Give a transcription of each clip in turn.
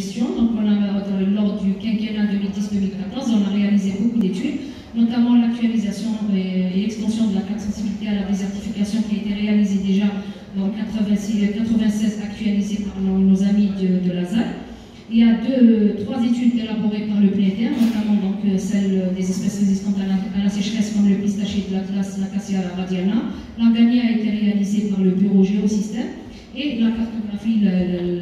gestion. Donc, lors du quinquennat 2010-2014, on a réalisé beaucoup d'études, notamment l'actualisation et l'extension de la carte sensibilité à la désertification qui a été réalisée déjà en 96, actualisée par nos amis de la ZAC. Il y a trois études élaborées par le PNETER, notamment donc, celle des espèces résistantes à la sécheresse comme le pistachier de l'Atlas, l'Acacia radiana. L'Angania a été réalisée par le bureau Géosystème. Et la cartographie,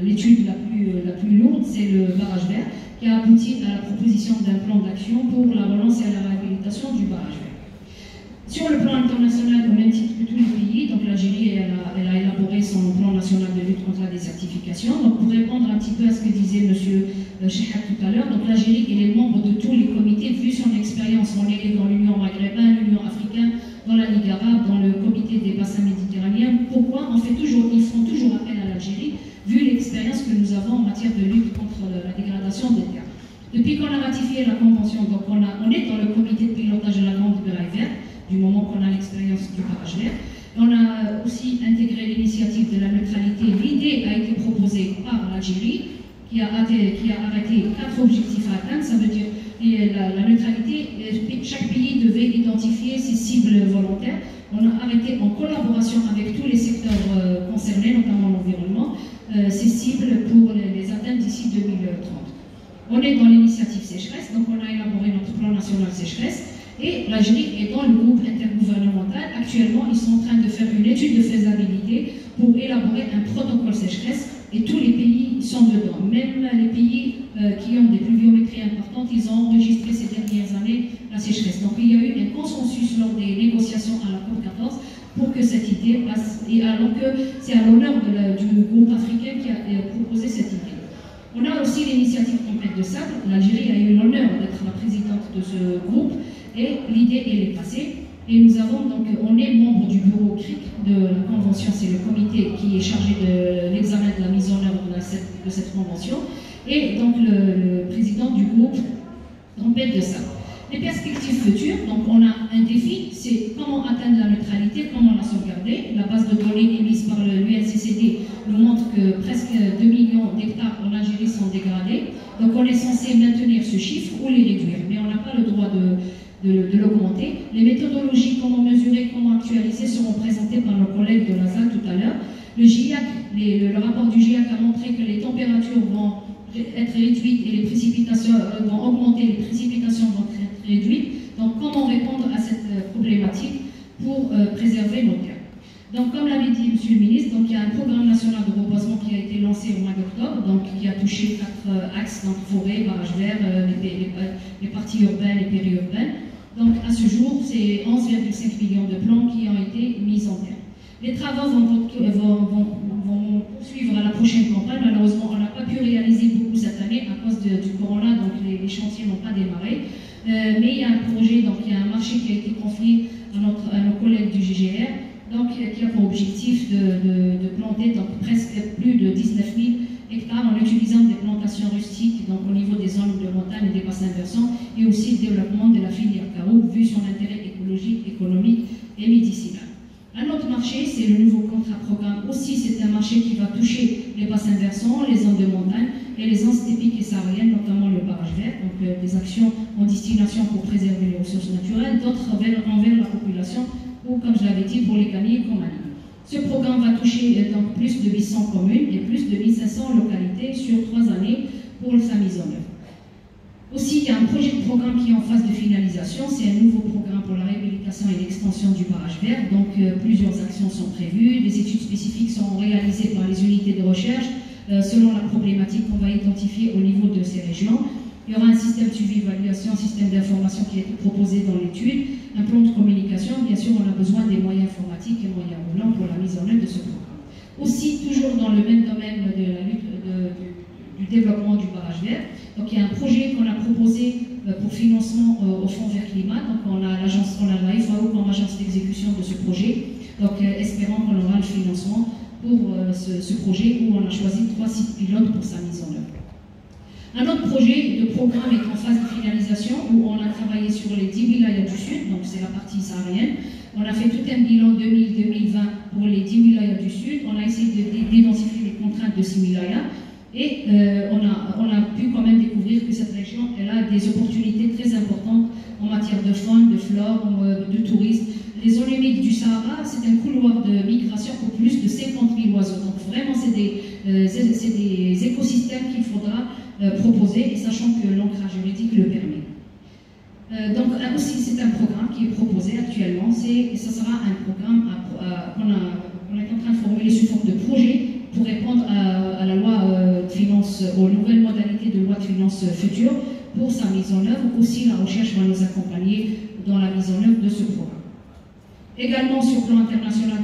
l'étude la plus lourde, c'est le barrage vert, qui a abouti à la proposition d'un plan d'action pour la relance et à la réhabilitation du barrage vert. Sur le plan international, au même titre que tous les pays, donc l'Algérie elle a élaboré son plan national de lutte contre la désertification. Donc pour répondre un petit peu à ce que disait M. Chehab tout à l'heure, donc l'Algérie est membre de tous les comités, vu son expérience. On est dans l'Union maghrébine, l'Union africaine, dans la Ligue arabe, dans le comité des bassins méditerranéens. Pourquoi ils font toujours appel à l'Algérie, vu l'expérience que nous avons en matière de lutte contre la dégradation des terres. Depuis qu'on a ratifié la convention, donc on est dans le comité de pilotage de la Grande Muraille Verte, du moment qu'on a l'expérience du barrage vert. On a aussi intégré l'initiative de la neutralité. L'idée a été proposée par l'Algérie, qui a arrêté 4 objectifs à atteindre. Ça veut dire la neutralité, chaque pays devait identifier ses cibles volontaires. On a arrêté en collaboration avec tous les secteurs concernés, notamment l'environnement, ces cibles pour les atteindre d'ici 2030. On est dans l'initiative sécheresse, donc on a élaboré notre plan national sécheresse. Et l'Algérie est dans le groupe intergouvernemental. Actuellement, ils sont en train de faire une étude de faisabilité pour élaborer un protocole sécheresse et tous les pays sont dedans. Même les pays qui ont des pluviométries importantes, ils ont enregistré ces dernières années la sécheresse. Donc il y a eu un consensus lors des négociations à la COP14 pour que cette idée passe, et alors que c'est à l'honneur du groupe africain qui a proposé cette idée. On a aussi l'initiative complète de sable. L'Algérie a eu l'honneur d'être la présidente de ce groupe. Et l'idée, elle est passée. Et nous avons donc, on est membre du bureau CRIC de la Convention, c'est le comité qui est chargé de l'examen de la mise en œuvre de cette Convention. Et donc le président du groupe Tempête de ça. Les perspectives futures, donc on a un défi, c'est comment atteindre la neutralité, comment la sauvegarder. La base de données émise par l'UNCCD nous montre que presque 2 millions d'hectares en Algérie sont dégradés. Donc on est censé maintenir ce chiffre ou les réduire, mais on n'a pas le droit de l'augmenter. Les méthodologies, comment mesurer, comment actualiser seront présentées par nos collègues de la ZAC tout à l'heure. Le GIAC, le rapport du GIAC a montré que les températures vont être réduites et les précipitations vont augmenter, les précipitations vont être réduites. Donc comment répondre à cette problématique pour préserver nos terres. Donc comme l'avait dit M. le ministre, donc, il y a un programme national de reboisement qui a été lancé au mois d'octobre, donc qui a touché 4 axes, donc forêt, barrage vert, les parties urbaines et périurbaines. Donc à ce jour, c'est 11,5 millions de plants qui ont été mis en terre. Les travaux vont poursuivre à la prochaine campagne. Malheureusement, on n'a pas pu réaliser beaucoup cette année à cause du corona, donc les chantiers n'ont pas démarré. Mais il y a un projet, donc il y a un marché qui a été confié à nos collègues du GGR, donc qui a pour objectif de planter donc, presque plus de 19 000 hectares en utilisant des plantations rustiques, donc au niveau des zones de montagne et des bassins versants, et aussi le développement de la filière carreau, vu son intérêt écologique, économique et médicinal. Un autre marché, c'est le nouveau contrat programme. Aussi, c'est un marché qui va toucher les bassins versants, les zones de montagne et les zones stépiques et sahariennes, notamment le barrage vert, donc des actions en destination pour préserver les ressources naturelles, d'autres envers la population, ou comme je l'avais dit, pour les gagner comme Mali. Ce programme va toucher donc plus de 800 communes et plus de 1500 localités sur 3 années pour sa mise en œuvre. Aussi, il y a un projet de programme qui est en phase de finalisation. C'est un nouveau programme pour la réhabilitation et l'extension du barrage vert. Donc, plusieurs actions sont prévues. Des études spécifiques sont réalisées par les unités de recherche selon la problématique qu'on va identifier au niveau de ces régions. Il y aura un système de suivi-évaluation, un système d'information qui est proposé dans l'étude, un plan de communication. Bien sûr, on a besoin des moyens informatiques et moyens roulants pour la mise en œuvre de ce programme. Aussi, toujours dans le même domaine de la lutte du développement du barrage vert. Donc il y a un projet qu'on a proposé pour financement au Fonds Vert Climat. Donc on a la FAO comme agence d'exécution de ce projet. Donc espérons qu'on aura le financement pour ce projet où on a choisi 3 sites pilotes pour sa mise en œuvre. Un autre projet de programme est en phase de finalisation où on a travaillé sur les 10 wilayas du Sud, donc c'est la partie saharienne. On a fait tout un bilan 2000-2020 pour les 10 wilayas du Sud. On a essayé d'identifier les contraintes de ces wilayas. Et on a dire que cette région elle a des opportunités très importantes en matière de faune, de flore, de tourisme. Les zones humides du Sahara, c'est un couloir de migration pour plus de 50 000 oiseaux. Donc vraiment, c'est des écosystèmes qu'il faudra proposer, et sachant que l'ancrage juridique le permet. Donc aussi, c'est un programme qui est proposé actuellement. Ce sera un programme qu'on est en train de formuler sous forme de projet pour répondre à la loi de finances, aux nouvelles modalités de loi de finances future pour sa mise en œuvre. Aussi, la recherche va nous accompagner dans la mise en œuvre de ce programme. Également sur le plan international,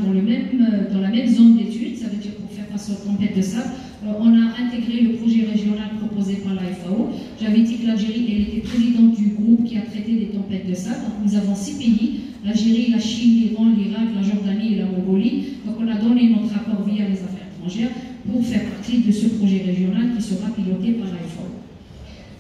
dans la même zone d'études, ça veut dire pour faire face aux tempêtes de sable, on a intégré le projet régional proposé par la FAO. J'avais dit que l'Algérie, elle était présidente du groupe qui a traité des tempêtes de sable. Donc nous avons 6 pays, l'Algérie, la Chine, l'Iran, l'Irak, la Jordanie et la Mongolie. Donc on a donné notre accord via les affaires étrangères pour faire partie de ce projet régional qui sera piloté par la FAO.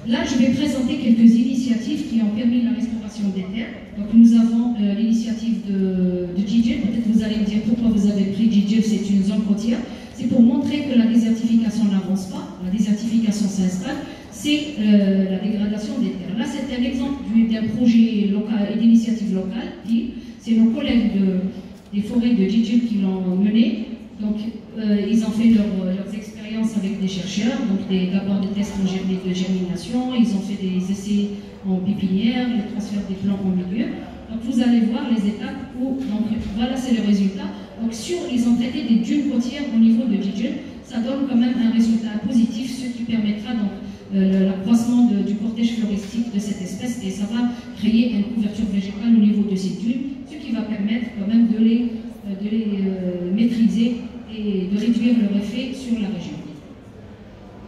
Là, je vais présenter quelques initiatives qui ont permis la restauration des terres. Donc, nous avons l'initiative de Djidjel. Peut-être vous allez me dire pourquoi vous avez pris Djidjel, c'est une zone côtière. C'est pour montrer que la désertification n'avance pas, la désertification s'installe, c'est la dégradation des terres. Là, c'est un exemple d'un projet local et d'initiative locale. C'est nos collègues des forêts de Djidjel qui l'ont mené. Donc, ils ont fait leurs expériences avec des chercheurs, donc d'abord des tests de germination, ils ont fait des essais en pépinière, le transfert des plants au milieu. Donc, vous allez voir les étapes où, donc voilà, c'est le résultat. Donc, ils ont traité des dunes côtières au niveau de Djidjel, ça donne quand même un résultat positif, ce qui permettra donc l'accroissement du cortège floristique de cette espèce, et ça va créer une couverture végétale au niveau de ces dunes, ce qui va permettre quand même de les maîtriser et de réduire leur effet sur la région.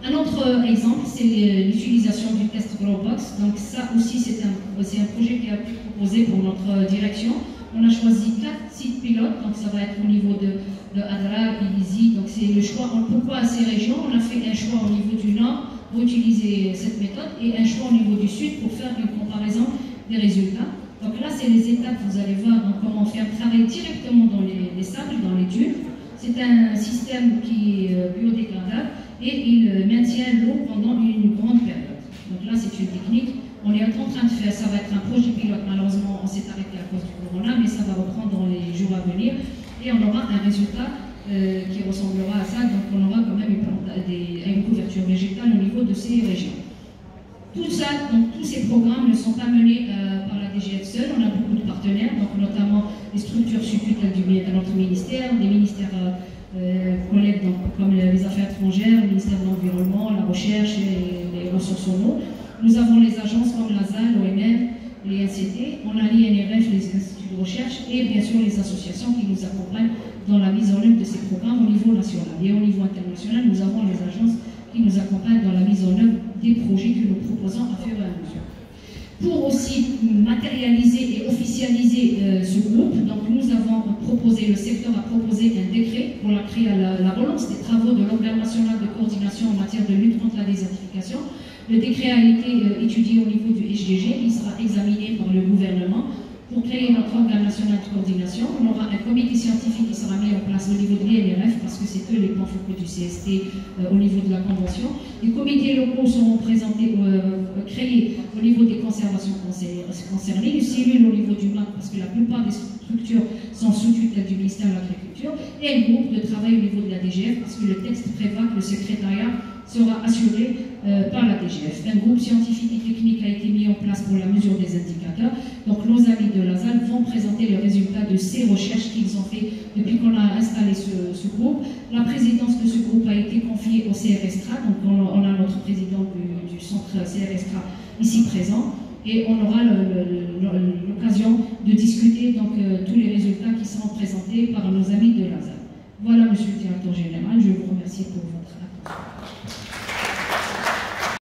Un autre exemple, c'est l'utilisation du test Growbox. Donc ça aussi, c'est un projet qui a été proposé pour notre direction. On a choisi 4 sites pilotes, donc ça va être au niveau de Adrar, Ilizi. Donc c'est le choix. Pourquoi ces régions? On a fait un choix au niveau du nord pour utiliser cette méthode et un choix au niveau du sud pour faire une comparaison des résultats. Donc là, c'est les étapes, vous allez voir donc, comment faire travailler directement dans les sables, dans les dunes. C'est un système qui est biodégradable et il maintient l'eau pendant une grande période. Donc là, c'est une technique. On est en train de faire, ça va être un projet pilote. Malheureusement, on s'est arrêté à cause du corona, mais ça va reprendre dans les jours à venir. Et on aura un résultat qui ressemblera à ça. Donc on aura quand même une couverture végétale au niveau de ces régions. Tout ça, donc tous ces programmes ne sont pas menés par la DGF seule, on a beaucoup de partenaires, donc notamment les structures sous tutelle de notre ministère, des ministères collègues donc, comme les affaires étrangères, le ministère de l'Environnement, la recherche et les ressources en eau. Nous avons les agences comme l'ASAL, l'OMM, les NCT, on a l'INRF, les instituts de recherche et bien sûr les associations qui nous accompagnent dans la mise en œuvre de ces programmes au niveau national. Et au niveau international, nous avons les agences qui nous accompagnent dans la mise en œuvre des projets que nous proposons à fur et à mesure. Pour aussi matérialiser et officialiser ce groupe, donc nous avons proposé, le secteur a proposé un décret pour la relance des travaux de l'Organe national de coordination en matière de lutte contre la désertification. Le décret a été étudié au niveau du HDG, il sera examiné par le gouvernement. Pour créer notre organe national de coordination, on aura un comité scientifique qui sera mis en place au niveau de l'INRF, parce que c'est eux les points focaux du CST au niveau de la Convention. Les comités locaux seront créés au niveau des conservations concernées, les cellules au niveau du MAC, parce que la plupart des structures sont sous tutelle du ministère de l'Agriculture, et un groupe de travail au niveau de la DGF, parce que le texte prévoit que le secrétariat sera assuré par la DGF. Un groupe scientifique et technique a été mis en place pour la mesure des indicateurs. Donc nos amis de l'ASAL vont présenter les résultats de ces recherches qu'ils ont fait depuis qu'on a installé ce groupe. La présidence de ce groupe a été confiée au CRSTRA, donc on a notre président du centre CRSTRA ici présent, et on aura l'occasion de discuter donc, tous les résultats qui seront présentés par nos amis de l'ASAL. Voilà, monsieur le directeur général, je vous remercie pour votre attention.